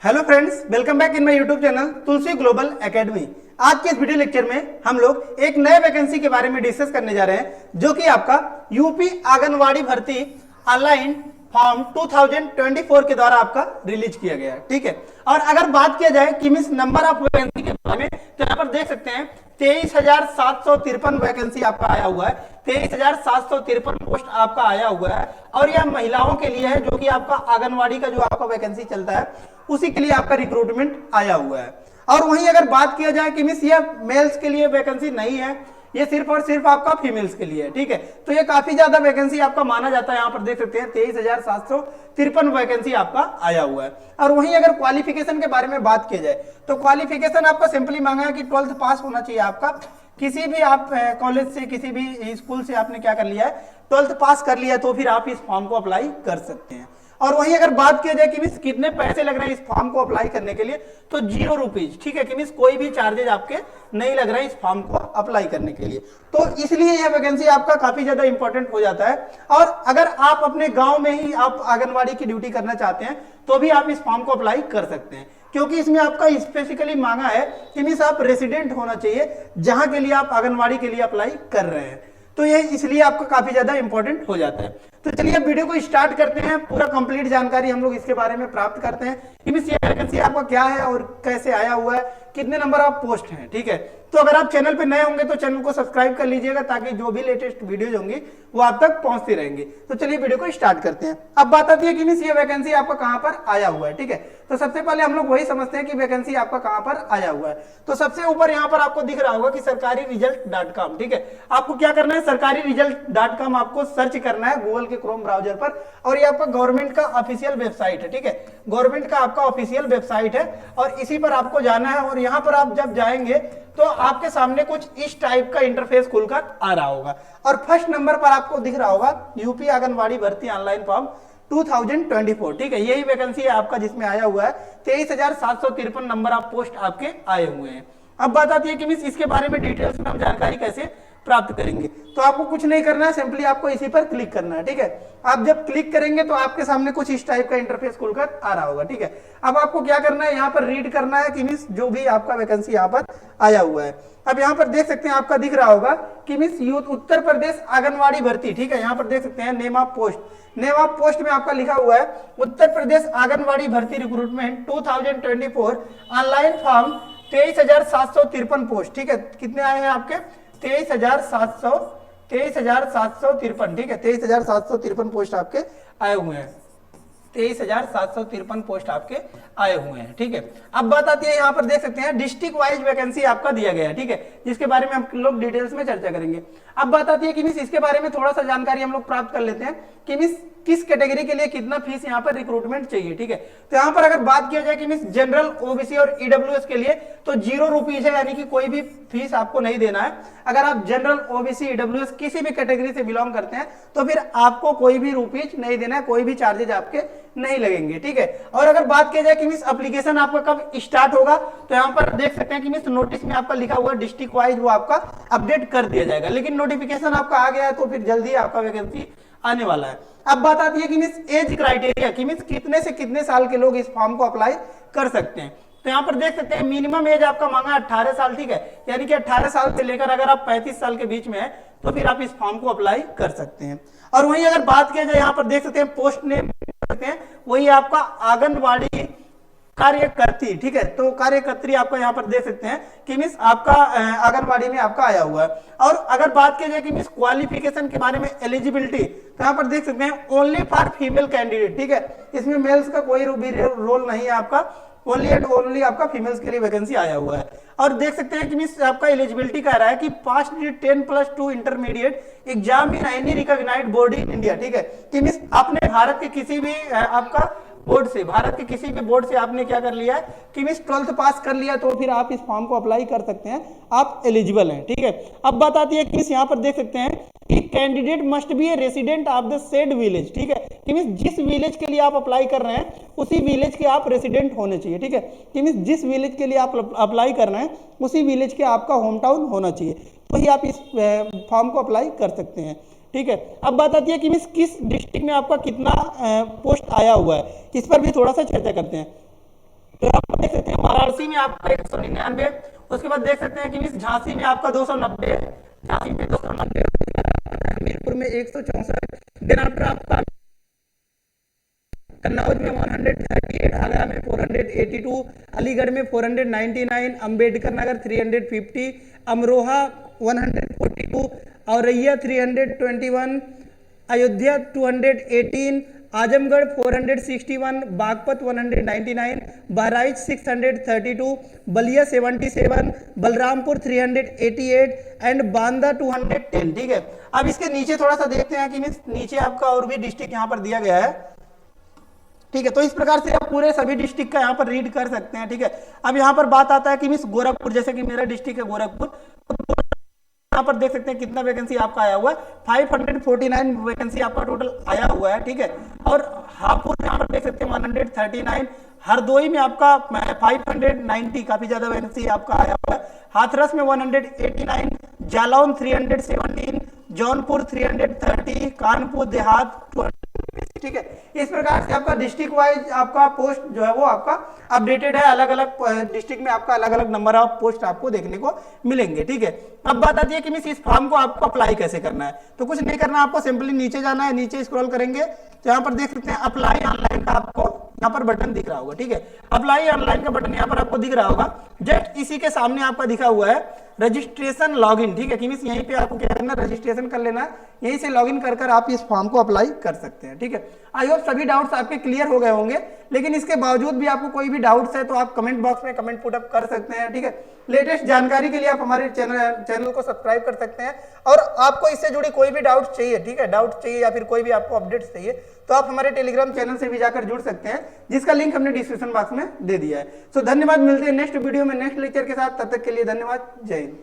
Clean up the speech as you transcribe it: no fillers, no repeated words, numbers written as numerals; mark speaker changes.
Speaker 1: Hello friends, welcome back in my YouTube channel Tulsi global academy. आज के इस video lecture में हम लोग एक नए वैकेंसी के बारे में डिस्कस करने जा रहे हैं जो कि आपका यूपी आंगनवाड़ी भर्ती ऑनलाइन फॉर्म 2024 के द्वारा आपका रिलीज किया गया है। ठीक है, और अगर बात किया जाए कि मिस नंबर ऑफ वैकेंसी के बारे में तो यहाँ पर देख सकते हैं 23,753 वैकेंसी आपका आया हुआ है। 23,753 पोस्ट आपका आया हुआ है और यह महिलाओं के लिए है जो कि आपका आंगनवाड़ी का जो आपका वैकेंसी चलता है उसी के लिए आपका रिक्रूटमेंट आया हुआ है। और वहीं अगर बात किया जाए कि मिस ये मेल्स के लिए वैकेंसी नहीं है, ये सिर्फ और सिर्फ आपका फीमेल्स के लिए है। ठीक है, तो ये काफी ज्यादा वैकेंसी आपका माना जाता है। यहाँ पर देख सकते हैं 23,753 वैकेंसी आपका आया हुआ है। और वहीं अगर क्वालिफिकेशन के बारे में बात की जाए तो क्वालिफिकेशन आपका सिंपली मांगा है कि 12th पास होना चाहिए आपका। किसी भी आप कॉलेज से किसी भी स्कूल से आपने क्या कर लिया है, 12th पास कर लिया तो फिर आप इस फॉर्म को अप्लाई कर सकते हैं। और वहीं अगर बात किया जाए कि मिस कितने पैसे लग रहे हैं इस फॉर्म को अप्लाई करने के लिए तो 0 रुपीज। ठीक है, कि मिस कोई भी चार्जेज आपके नहीं लग रहे हैं इस फॉर्म को अप्लाई करने के लिए। तो इसलिए यह वैकेंसी आपका काफी ज्यादा इंपॉर्टेंट हो जाता है। और अगर आप अपने गांव में ही आप आंगनवाड़ी की ड्यूटी करना चाहते हैं तो भी आप इस फॉर्म को अप्लाई कर सकते हैं, क्योंकि इसमें आपका स्पेसिफिकली मांगा है कि मिस आप रेसिडेंट होना चाहिए जहां के लिए आप आंगनवाड़ी के लिए अप्लाई कर रहे हैं। तो ये इसलिए आपका काफी ज्यादा इंपॉर्टेंट हो जाता है। तो चलिए वीडियो को स्टार्ट करते हैं, पूरा कंप्लीट जानकारी हम लोग इसके बारे में प्राप्त करते हैं कि मिस ये वैकेंसी आपका क्या है और कैसे आया हुआ है, कितने नंबर ऑफ पोस्ट हैं। ठीक है, तो अगर आप चैनल पे नए होंगे तो चैनल को सब्सक्राइब कर लीजिएगा ताकि जो भी लेटेस्ट वीडियोज होंगी वो आप तक पहुंचती रहेंगी। तो चलिए वीडियो को स्टार्ट करते हैं। अब बात आती है कि मिस ये वैकेंसी आपका कहां पर आया हुआ है। ठीक है, तो सबसे पहले हम लोग वही समझते हैं कि वैकेंसी आपका कहां पर आया हुआ है। तो सबसे ऊपर यहाँ पर आपको दिख रहा होगा कि सरकारी-रिजल्ट.com। ठीक है, आपको क्या करना है, सरकारी-रिजल्ट.com आपको सर्च करना है गूगल के क्रोम ब्राउजर पर। और ये आपका गवर्नमेंट का ऑफिशियल वेबसाइट है। ठीक है, गवर्नमेंट का आपका ऑफिशियल वेबसाइट है और इसी पर आपको जाना है। और यहाँ पर आप जब जाएंगे तो आपके सामने कुछ इस टाइप का इंटरफेस खुलकर आ रहा होगा और फर्स्ट नंबर पर आपको दिख रहा होगा यूपी आंगनवाड़ी भर्ती ऑनलाइन फॉर्म 2024। ठीक है, यही वैकेंसी है आपका जिसमें आया हुआ है 23,753 नंबर ऑफ पोस्ट आपके आए हुए हैं। अब बात आती है कि मिस इसके बारे में डिटेल्स में हम जानकारी कैसे प्राप्त करेंगे। तो आपको कुछ नहीं करना है, सिंपली आपको इसी पर क्लिक करना है। ठीक है, आप जब क्लिक करेंगे तो आपके सामने कुछ इस टाइप का इंटरफेस खुलकर आ रहा होगा। ठीक है, अब आपको क्या करना है, यहाँ पर रीड करना है कि मिस जो भी आपका वैकेंसी यहाँ पर आया हुआ है। अब यहाँ पर देख सकते हैं आपका दिख रहा होगा कि मिस यूथ उत्तर प्रदेश आंगनवाड़ी भर्ती। ठीक है, यहाँ पर देख सकते हैं name of post, name of post में आपका लिखा हुआ है उत्तर प्रदेश आंगनवाड़ी भर्ती रिक्रूटमेंट 2024 ऑनलाइन फॉर्म 23,753 पोस्ट। ठीक है, कितने आए हैं आपके 23,753। ठीक है, 23,753 पोस्ट आपके आए हुए हैं। 23,753 पोस्ट आपके आए हुए हैं। ठीक है, अब बात आती है यहाँ पर देख सकते हैं डिस्ट्रिक्ट वाइज वैकेंसी आपका दिया गया है। ठीक है, जिसके बारे में हम लोग डिटेल्स में चर्चा करेंगे। अब बात आती है कि मिस इसके बारे में थोड़ा सा जानकारी हम लोग प्राप्त कर लेते हैं कि मिस किस कैटेगरी के लिए कितना फीस यहाँ पर रिक्रूटमेंट चाहिए। ठीक है, तो यहाँ पर अगर बात किया जाए कि मिस जनरल, ओबीसी और ईडब्ल्यूएस के लिए तो 0 रुपीज है, यानी कि कोई भी फीस आपको नहीं देना है। अगर आप जनरल, ओबीसी, ईडब्ल्यूएस किसी भी कैटेगरी से बिलोंग करते हैं तो फिर आपको कोई भी रुपीज नहीं देना है, कोई भी चार्जेज आपके नहीं लगेंगे। ठीक है, और अगर बात किया जाए कि मिस एप्लीकेशन आपका कब स्टार्ट होगा तो यहाँ पर देख सकते हैं कि मिस नोटिस में आपका लिखा हुआ डिस्ट्रिक्ट वाइज वो आपका अपडेट कर दिया जाएगा, लेकिन नोटिफिकेशन आपका आ गया है तो फिर जल्दी आपका वैकेंसी आने वाला है। अब बात आती है कि मिस एज क्राइटेरिया कि मिस कितने से कितने साल के लोग इस फॉर्म को अप्लाई कर सकते हैं। तो यहाँ पर देख सकते हैं मिनिमम एज आपका मांगा 18 साल। ठीक है, यानी कि 18 साल से लेकर अगर आप 35 साल के बीच में है तो फिर आप इस फॉर्म को अप्लाई कर सकते हैं। और वहीं अगर बात किया जाए यहाँ पर देख सकते हैं पोस्ट नेम सकते हैं वही आपका आंगनवाड़ी कार्यकर्त्री। ठीक है, तो कार्यकर्त्री आपका यहाँ पर देख सकते हैं कि मिस आपका आंगनवाड़ी में आपका आया हुआ है। और अगर बात की जाए कि मिस क्वालिफिकेशन के बारे में एलिजिबिलिटी तो यहाँ पर देख सकते हैं ओनली फॉर फीमेल कैंडिडेट। ठीक है, इसमें मेल्स का कोई रोल नहीं है आपका, ओनली एंड ओनली आपका फीमेल्स के लिए वैकेंसी आया हुआ है। और देख सकते हैं कि मिस आपका एलिजिबिलिटी कह रहा है कि pass 10+2 intermediate exam in any recognised board in India. ठीक है, कि मिस आपने भारत के किसी भी आपका बोर्ड से, भारत के किसी भी बोर्ड से आपने क्या कर लिया है कि मिस 12th पास कर लिया तो फिर आप इस फॉर्म को अप्लाई कर सकते हैं, आप एलिजिबल हैं। ठीक है, अब बात आती है कि मिस यहाँ पर देख सकते हैं कि candidate must be A resident of the said village. ठीक है, कि मिस जिस विलेज के लिए आप अप्लाई कर रहे हैं उसी विलेज के आप रेसिडेंट होने चाहिए। ठीक है, कि मिस जिस विलेज के लिए आप अप्लाई कर रहे हैं उसी विलेज के आपका होम टाउन होना चाहिए, तो ही आप इस फॉर्म को अप्लाई कर सकते हैं। ठीक है, अब बात आती है कि मिस किस डिस्ट्रिक्ट में आपका कितना पोस्ट आया हुआ है, इस पर भी थोड़ा सा चर्चा करते हैं। तो आप देख सकते हैं वाराणसी में आपका 199, उसके बाद देख सकते हैं कि मिस झांसी में आपका 290, झांसी में 290, हमीरपुर में 164, देन आफ्टर आपका कन्नौज में 138, आगरा में 482, अलीगढ़ में 499, अंबेडकर नगर 350, अमरोहा 142, औरैया 321, अयोध्या 218, आजमगढ़ 461, बागपत 199, बहराइच 632, बलिया 77, बलरामपुर 388 एंड बांदा 210। ठीक है, अब इसके नीचे थोड़ा सा देखते हैं कि मीन्स नीचे आपका और भी डिस्ट्रिक्ट यहाँ पर दिया गया है। ठीक है, तो इस प्रकार से आप पूरे सभी डिस्ट्रिक्ट का यहाँ पर रीड कर सकते हैं। ठीक है, अब यहाँ पर बात आता है कि मिस गोरखपुर, जैसे कि मेरा डिस्ट्रिक्ट है गोरखपुर, तो यहाँ पर देख सकते हैं कितना वैकेंसी आपका आया हुआ है, 549 वैकेंसी आपका टोटल आया हुआ है। ठीक है, और हापुड़ यहाँ पर देख सकते हैं 139, हरदोई में आपका 590, काफी ज्यादा वैकेंसी आपका आया हुआ है, हाथरस में 189, जालौन 317, जौनपुर 330, कानपुर देहात 200। ठीक है, इस प्रकार से आपका डिस्ट्रिक्ट वाइज आपका पोस्ट जो है वो आपका अपडेटेड है, अलग अलग डिस्ट्रिक्ट में आपका अलग अलग नंबर ऑफ पोस्ट आपको देखने को मिलेंगे। ठीक है, अब बात आती है कि मिस इस फॉर्म को आपको अप्लाई कैसे करना है। तो कुछ नहीं करना, आपको सिंपली नीचे जाना है, नीचे स्क्रॉल करेंगे तो यहाँ पर देख सकते हैं अप्लाई ऑनलाइन का आपको यहाँ पर बटन दिख रहा होगा। ठीक है, अप्लाई ऑनलाइन का बटन यहाँ पर आपको दिख रहा होगा, जस्ट इसी के सामने आपका दिखा हुआ है रजिस्ट्रेशन लॉगिन। ठीक है, कि मिस यहीं पे आपको क्या करना, रजिस्ट्रेशन कर लेना, यहीं से लॉगिन कर आप इस फॉर्म को अप्लाई कर सकते हैं। ठीक है, आई होप सभी डाउट्स आपके क्लियर हो गए होंगे, लेकिन इसके बावजूद भी आपको कोई भी डाउट्स है तो आप कमेंट बॉक्स में कमेंट पुट अप कर सकते हैं। ठीक है, लेटेस्ट जानकारी के लिए आप हमारे चैनल को सब्सक्राइब कर सकते हैं, और आपको इससे जुड़ी कोई भी डाउट चाहिए, ठीक है, डाउट चाहिए या फिर कोई भी आपको अपडेट्स चाहिए तो आप हमारे टेलीग्राम चैनल से भी जाकर जुड़ सकते हैं, जिसका लिंक हमने डिस्क्रिप्शन बॉक्स में दे दिया है। सो धन्यवाद, मिलते हैं नेक्स्ट वीडियो में नेक्स्ट लेक्चर के साथ, तब तक के लिए धन्यवाद, जय हिंद।